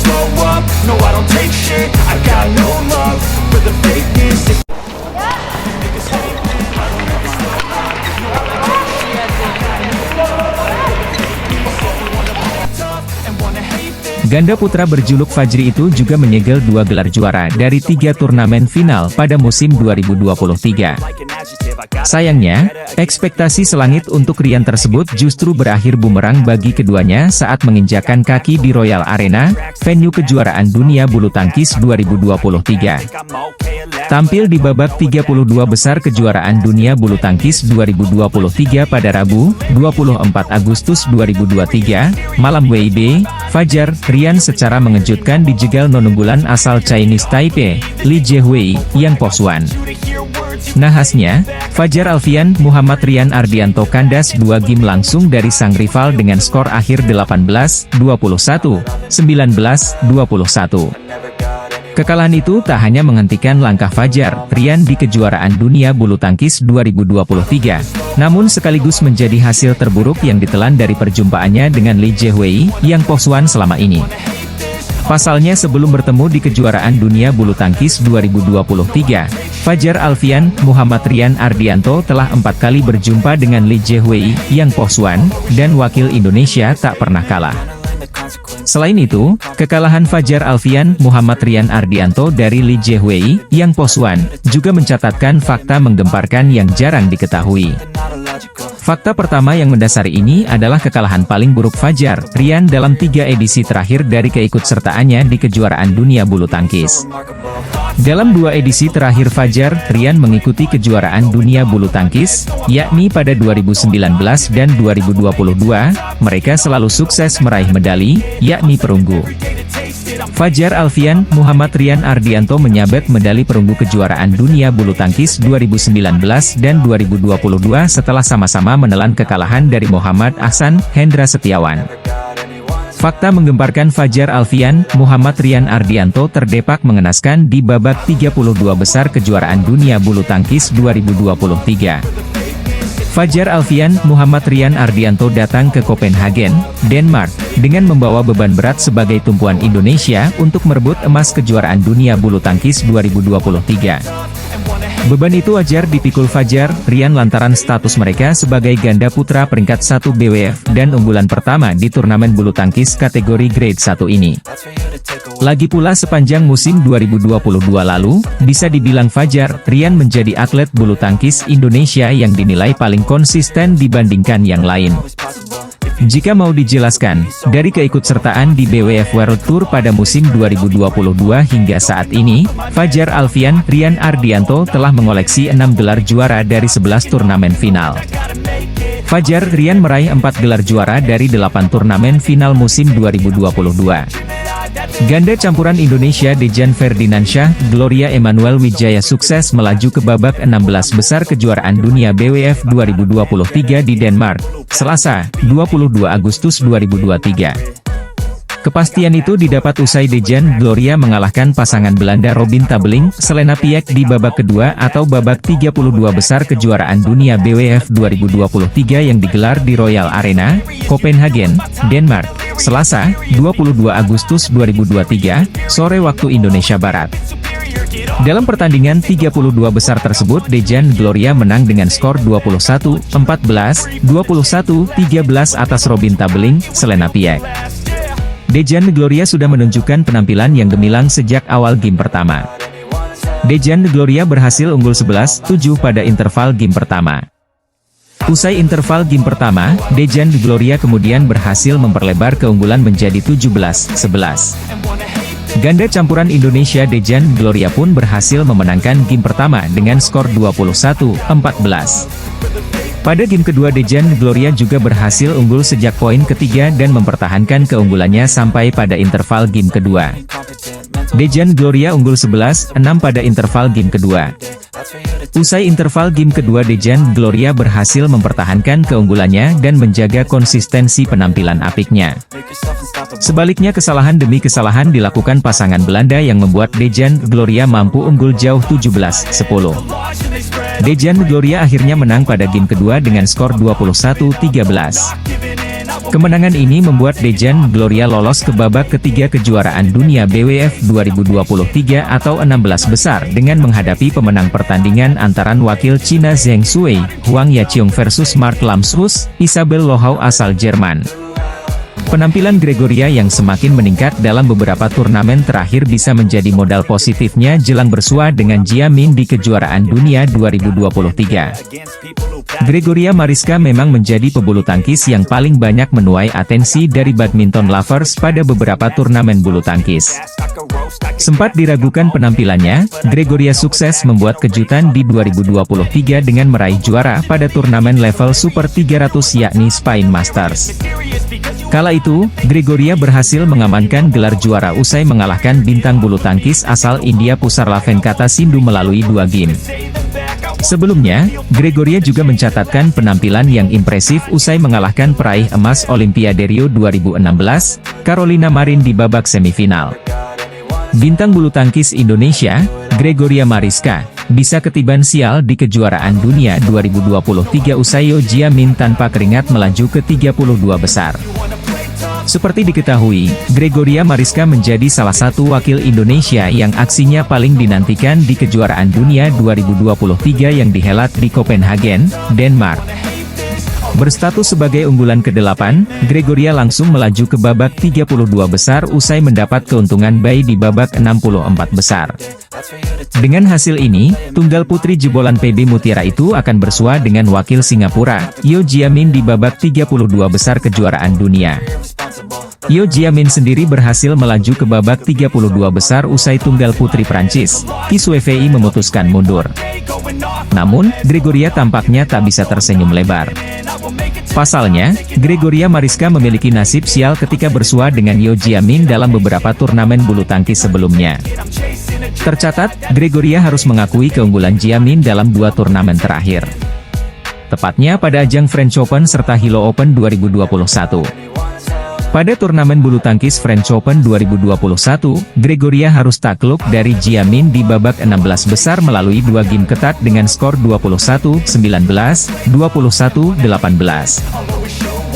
slow up, no I don't take shit, I got no love for the fakeness. Ganda putra berjuluk Fajri itu juga menyegel 2 gelar juara dari 3 turnamen final pada musim 2023. Sayangnya, ekspektasi selangit untuk Rian tersebut justru berakhir bumerang bagi keduanya saat menginjakan kaki di Royal Arena, venue kejuaraan dunia bulu tangkis 2023. Tampil di babak 32 besar kejuaraan dunia bulu tangkis 2023 pada Rabu, 24 Agustus 2023, malam WIB, Fajar, Rian secara mengejutkan dijegal nonunggulan asal Chinese Taipei, Li Jiehui, Yang Poswan. Nahasnya, Fajar Alfian Muhammad Rian Ardianto kandas 2 game langsung dari sang rival dengan skor akhir 18-21, 19-21. Kekalahan itu tak hanya menghentikan langkah Fajar Rian di kejuaraan dunia bulu tangkis 2023, namun sekaligus menjadi hasil terburuk yang ditelan dari perjumpaannya dengan Li Jiehui, Yang Poswan selama ini. Pasalnya sebelum bertemu di kejuaraan dunia bulu tangkis 2023, Fajar Alfian Muhammad Rian Ardianto telah 4 kali berjumpa dengan Li Jiehui, Yang Poswan, dan wakil Indonesia tak pernah kalah. Selain itu, kekalahan Fajar Alfian Muhammad Rian Ardianto dari Li Jiehui, Yang Poswan, juga mencatatkan fakta menggemparkan yang jarang diketahui. Fakta pertama yang mendasari ini adalah kekalahan paling buruk Fajar Rian dalam 3 edisi terakhir dari keikutsertaannya di kejuaraan dunia bulu tangkis. Dalam 2 edisi terakhir Fajar Rian mengikuti kejuaraan dunia bulu tangkis, yakni pada 2019 dan 2022, mereka selalu sukses meraih medali, yakni perunggu. Fajar Alfian Muhammad Rian Ardianto menyabet medali perunggu kejuaraan dunia bulu tangkis 2019 dan 2022 setelah sama-sama menelan kekalahan dari Muhammad Ahsan Hendra Setiawan. Fakta menggemparkan Fajar Alfian Muhammad Rian Ardianto terdepak mengenaskan di babak 32 besar kejuaraan dunia bulu tangkis 2023. Fajar Alfian Muhammad Rian Ardianto datang ke Copenhagen, Denmark, dengan membawa beban berat sebagai tumpuan Indonesia untuk merebut emas kejuaraan dunia bulu tangkis 2023. Beban itu wajar dipikul Fajar Rian lantaran status mereka sebagai ganda putra peringkat 1 BWF dan unggulan pertama di turnamen bulu tangkis kategori grade 1 ini. Lagi pula sepanjang musim 2022 lalu, bisa dibilang Fajar Rian menjadi atlet bulu tangkis Indonesia yang dinilai paling konsisten dibandingkan yang lain. Jika mau dijelaskan, dari keikutsertaan di BWF World Tour pada musim 2022 hingga saat ini, Fajar Alfian Rian Ardianto telah mengoleksi 6 gelar juara dari 11 turnamen final. Fajar Rian meraih 4 gelar juara dari 8 turnamen final musim 2022. Ganda campuran Indonesia Dejan Ferdinansyah, Gloria Emanuel Wijaya sukses melaju ke babak 16 besar kejuaraan dunia BWF 2023 di Denmark, Selasa, 22 Agustus 2023. Kepastian itu didapat usai Dejan Gloria mengalahkan pasangan Belanda Robin Tabeling, Selena Piek di babak kedua atau babak 32 besar kejuaraan dunia BWF 2023 yang digelar di Royal Arena, Copenhagen, Denmark, Selasa, 22 Agustus 2023, sore waktu Indonesia Barat. Dalam pertandingan 32 besar tersebut Dejan Gloria menang dengan skor 21-14, 21-13 atas Robin Tabeling, Selena Piek. Dejan Gloria sudah menunjukkan penampilan yang gemilang sejak awal game pertama. Dejan Gloria berhasil unggul 11-7 pada interval game pertama. Usai interval game pertama, Dejan Gloria kemudian berhasil memperlebar keunggulan menjadi 17-11. Ganda campuran Indonesia Dejan Gloria pun berhasil memenangkan game pertama dengan skor 21-14. Pada game kedua Dejan Gloria juga berhasil unggul sejak poin ketiga dan mempertahankan keunggulannya sampai pada interval game kedua. Dejan Gloria unggul 11-6 pada interval game kedua. Usai interval game kedua Dejan Gloria berhasil mempertahankan keunggulannya dan menjaga konsistensi penampilan apiknya. Sebaliknya kesalahan demi kesalahan dilakukan pasangan Belanda yang membuat Dejan Gloria mampu unggul jauh 17-10. Dejan Gloria akhirnya menang pada game kedua dengan skor 21-13. Kemenangan ini membuat Dejan Gloria lolos ke babak ketiga kejuaraan dunia BWF 2023 atau 16 besar dengan menghadapi pemenang pertandingan antara wakil Cina Zheng Shuai, Huang Yaqiong versus Mark Lamsrus, Isabel Lohau asal Jerman. Penampilan Gregoria yang semakin meningkat dalam beberapa turnamen terakhir bisa menjadi modal positifnya jelang bersua dengan Jia Min di kejuaraan dunia 2023. Gregoria Mariska memang menjadi pebulu tangkis yang paling banyak menuai atensi dari badminton lovers pada beberapa turnamen bulu tangkis. Sempat diragukan penampilannya, Gregoria sukses membuat kejutan di 2023 dengan meraih juara pada turnamen level Super 300 yakni Spain Masters. Kala itu, Gregoria berhasil mengamankan gelar juara usai mengalahkan bintang bulu tangkis asal India Pusarla Venkata Sindhu melalui 2 game. Sebelumnya, Gregoria juga mencatatkan penampilan yang impresif usai mengalahkan peraih emas Olimpiade Rio 2016, Carolina Marin di babak semifinal. Bintang bulu tangkis Indonesia, Gregoria Mariska, bisa ketiban sial di kejuaraan dunia 2023 usai Jia Min tanpa keringat melaju ke 32 besar. Seperti diketahui, Gregoria Mariska menjadi salah satu wakil Indonesia yang aksinya paling dinantikan di kejuaraan dunia 2023 yang dihelat di Copenhagen, Denmark. Berstatus sebagai unggulan ke-8, Gregoria langsung melaju ke babak 32 besar usai mendapat keuntungan bye di babak 64 besar. Dengan hasil ini, tunggal putri jebolan PB Mutiara itu akan bersua dengan wakil Singapura, Yeo Jia Min di babak 32 besar kejuaraan dunia. Yeo Jia Min sendiri berhasil melaju ke babak 32 besar usai tunggal putri Prancis, Qi Xuefei memutuskan mundur. Namun, Gregoria tampaknya tak bisa tersenyum lebar. Pasalnya, Gregoria Mariska memiliki nasib sial ketika bersua dengan Yeo Jia Min dalam beberapa turnamen bulu tangkis sebelumnya. Tercatat, Gregoria harus mengakui keunggulan Jia Min dalam 2 turnamen terakhir. Tepatnya pada ajang French Open serta Hilo Open 2021. Pada turnamen bulu tangkis French Open 2021, Gregoria harus takluk dari Jia Min di babak 16 besar melalui 2 game ketat dengan skor 21-19, 21-18.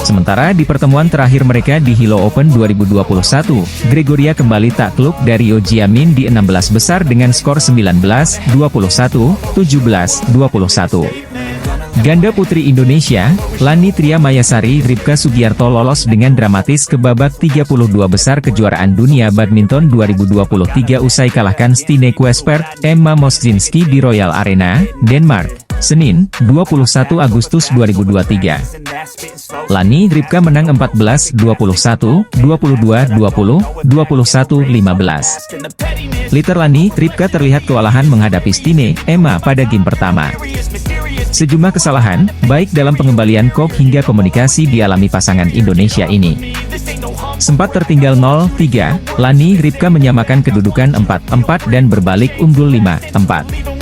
Sementara di pertemuan terakhir mereka di Hilo Open 2021, Gregoria kembali takluk dari Yeo Jia Min di 16 besar dengan skor 19-21, 17-21. Ganda putri Indonesia, Lani Tria Mayasari Ripka Sugiarto lolos dengan dramatis ke babak 32 besar kejuaraan dunia badminton 2023 usai kalahkan Stine Kuesper, Emma Moszinski di Royal Arena, Denmark, Senin, 21 Agustus 2023. Lani Ripka menang 14-21, 22-20, 21-15. Liter Lani Ripka terlihat kewalahan menghadapi Stine, Emma pada game pertama. Sejumlah kesalahan, baik dalam pengembalian kok hingga komunikasi dialami pasangan Indonesia ini. Sempat tertinggal 0-3, Lani Ripka menyamakan kedudukan 4-4 dan berbalik unggul 5-4.